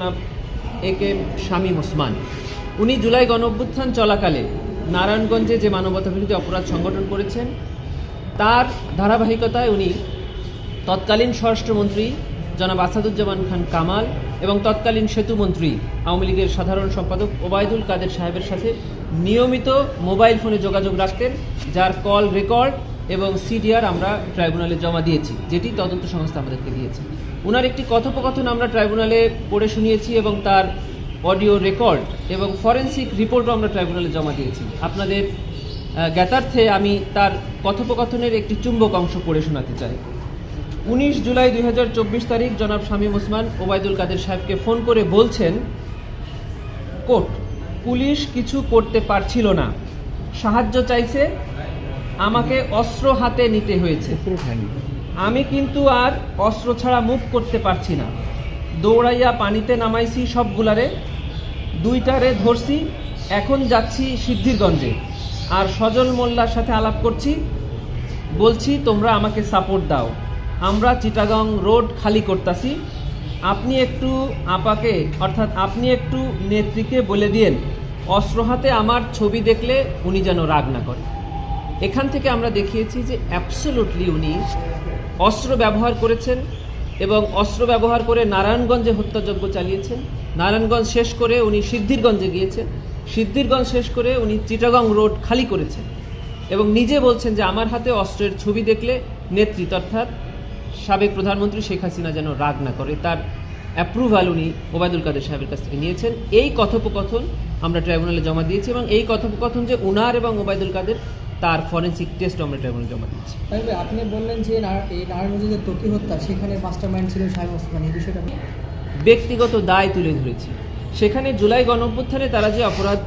জনাব এ.কে.এম. শামীম ওসমান। উনি জুলাই গণঅভ্যুত্থান চলাকালে নারায়ণগঞ্জে যে মানবতাবিরোধী অপরাধ সংগঠন করেছেন তার ধারাবাহিকতায় উনি তৎকালীন স্বরাষ্ট্রমন্ত্রী জনাব আসাদুজ্জামান খান কামাল এবং তৎকালীন সেতুমন্ত্রী আওয়ামী লীগের সাধারণ সম্পাদক ওবায়দুল কাদের সাহেবের সাথে নিয়মিত মোবাইল ফোনে যোগাযোগ রাখতেন, যার কল রেকর্ড এবং সিডিআর আমরা ট্রাইব্যুনালে জমা দিয়েছি, যেটি তদন্ত সংস্থা আমাদেরকে দিয়েছে। ওনার একটি কথোপকথন আমরা ট্রাইব্যুনালে পড়ে শুনিয়েছি এবং তার অডিও রেকর্ড এবং ফরেনসিক রিপোর্টও আমরা ট্রাইব্যুনালে জমা দিয়েছি। আপনাদের জ্ঞাতার্থে আমি তার কথোপকথনের একটি চুম্বক অংশ পড়ে শোনাতে চাই। 19 জুলাই 2024 তারিখ জনাব শামীম ওসমান ওবায়দুল কাদের সাহেবকে ফোন করে বলছেন, কোর্ট পুলিশ কিছু করতে পারছিল না, সাহায্য চাইছে, আমাকে অস্ত্র হাতে নিতে হয়েছে, আমি কিন্তু আর অস্ত্র ছাড়া মুভ করতে পারছি না, দৌড়াইয়া পানিতে নামাইছি সবগুলারে, 2টারে ধরছি, এখন যাচ্ছি সিদ্ধিরগঞ্জে, আর সজল মোল্লার সাথে আলাপ করছি, বলছি তোমরা আমাকে সাপোর্ট দাও, আমরা চিটাগং রোড খালি করতেছি, আপনি একটু আপাকে অর্থাৎ আপনি একটু নেত্রীকে বলে দিয়েন অস্ত্র হাতে আমার ছবি দেখলে উনি যেন রাগ না করে। এখান থেকে আমরা দেখিয়েছি যে অ্যাবসোলুটলি উনি অস্ত্র ব্যবহার করেছেন এবং অস্ত্র ব্যবহার করে নারায়ণগঞ্জে হত্যাযজ্ঞ চালিয়েছেন। নারায়ণগঞ্জ শেষ করে উনি সিদ্ধিরগঞ্জে গিয়েছেন, সিদ্ধিরগঞ্জ শেষ করে উনি চিটাগং রোড খালি করেছেন এবং নিজে বলছেন যে আমার হাতে অস্ত্রের ছবি দেখলে নেতৃত্ব অর্থাৎ সাবেক প্রধানমন্ত্রী শেখ হাসিনা যেন রাগ না করে, তার অ্যাপ্রুভাল উনি ওবায়দুল কাদের সাহেবের কাছ থেকে নিয়েছেন। এই কথোপকথন আমরা ট্রাইব্যুনালে জমা দিয়েছি এবং এই কথোপকথন যে উনার এবং ওবায়দুল কাদের তার ফরেনসিক টেস্টও আমরা ট্রাইব্যুনালে জমা দিয়েছি। আপনি বললেন যে এই নারায়ণগঞ্জে যে ত্বকী হত্যা সেখানে মাস্টারমাইন্ড ছিল শামীম ওসমান, এই বিষয়টা ব্যক্তিগত দায় তুলে ধরেছি। সেখানে জুলাই গণঅভ্যুত্থানে তারা যে অপরাধ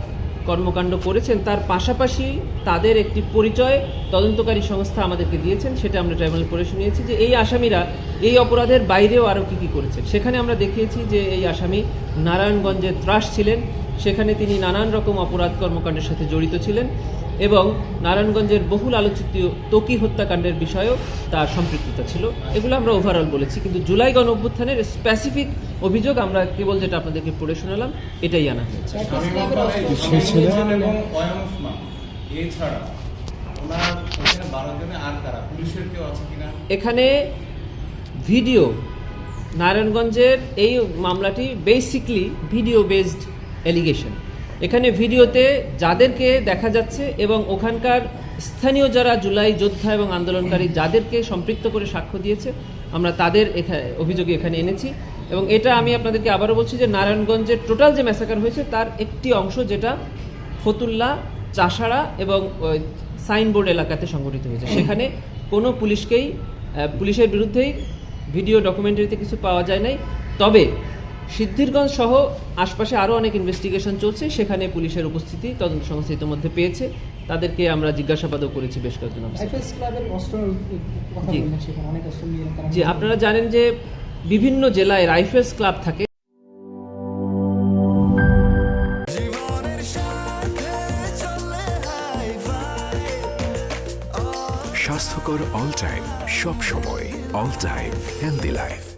কর্মকাণ্ড করেছেন তার পাশাপাশি তাদের একটি পরিচয় তদন্তকারী সংস্থা আমাদেরকে দিয়েছেন, সেটা আমরা ট্রাইব্যুনালে পড়ে শুনিয়েছি যে এই আসামিরা এই অপরাধের বাইরেও আরও কী কী করেছেন। সেখানে আমরা দেখিয়েছি যে এই আসামি নারায়ণগঞ্জে ত্রাস ছিলেন, সেখানে তিনি নানান রকম অপরাধ কর্মকাণ্ডের সাথে জড়িত ছিলেন এবং নারায়ণগঞ্জের বহুল আলোচিত ত্বকী হত্যাকাণ্ডের বিষয়েও তার সম্পৃক্ততা ছিল। এগুলো আমরা ওভারঅল বলেছি, কিন্তু জুলাই গণঅভ্যুত্থানের স্পেসিফিক অভিযোগ আমরা কেবল যেটা আপনাদেরকে পড়ে শোনালাম এটাই আনা হয়েছে। এখানে ভিডিও, নারায়ণগঞ্জের এই মামলাটি বেসিকলি ভিডিও বেসড অ্যালিগেশন। এখানে ভিডিওতে যাদেরকে দেখা যাচ্ছে এবং ওখানকার স্থানীয় যারা জুলাই যোদ্ধা এবং আন্দোলনকারী যাদেরকে সম্পৃক্ত করে সাক্ষ্য দিয়েছে আমরা তাদের অভিযোগে এখানে এনেছি এবং এটা আমি আপনাদেরকে আবারও বলছি যে নারায়ণগঞ্জের টোটাল যে ম্যাসাকার হয়েছে তার একটি অংশ যেটা ফতুল্লা, চাষাড়া এবং সাইনবোর্ড এলাকাতে সংঘটিত হয়েছে, সেখানে কোনো পুলিশের বিরুদ্ধেই ভিডিও ডকুমেন্টারিতে কিছু পাওয়া যায় নাই। তবে সিদ্ধিরগঞ্জ সহ আশপাশে আরও অনেক ইনভেস্টিগেশন চলছে, সেখানে পুলিশের উপস্থিতি তদন্ত সংস্থা ইতিমধ্যে পেয়েছে, তাদেরকে আমরা জিজ্ঞাসাবাদও করেছি বেশ কয়েকজন। জি, আপনারা জানেন যে বিভিন্ন জেলায় রাইফেলস ক্লাব থাকে। স্বাস্থ্যকর অল টাইম, সব সময় অল টাইম হেলদি লাইফ।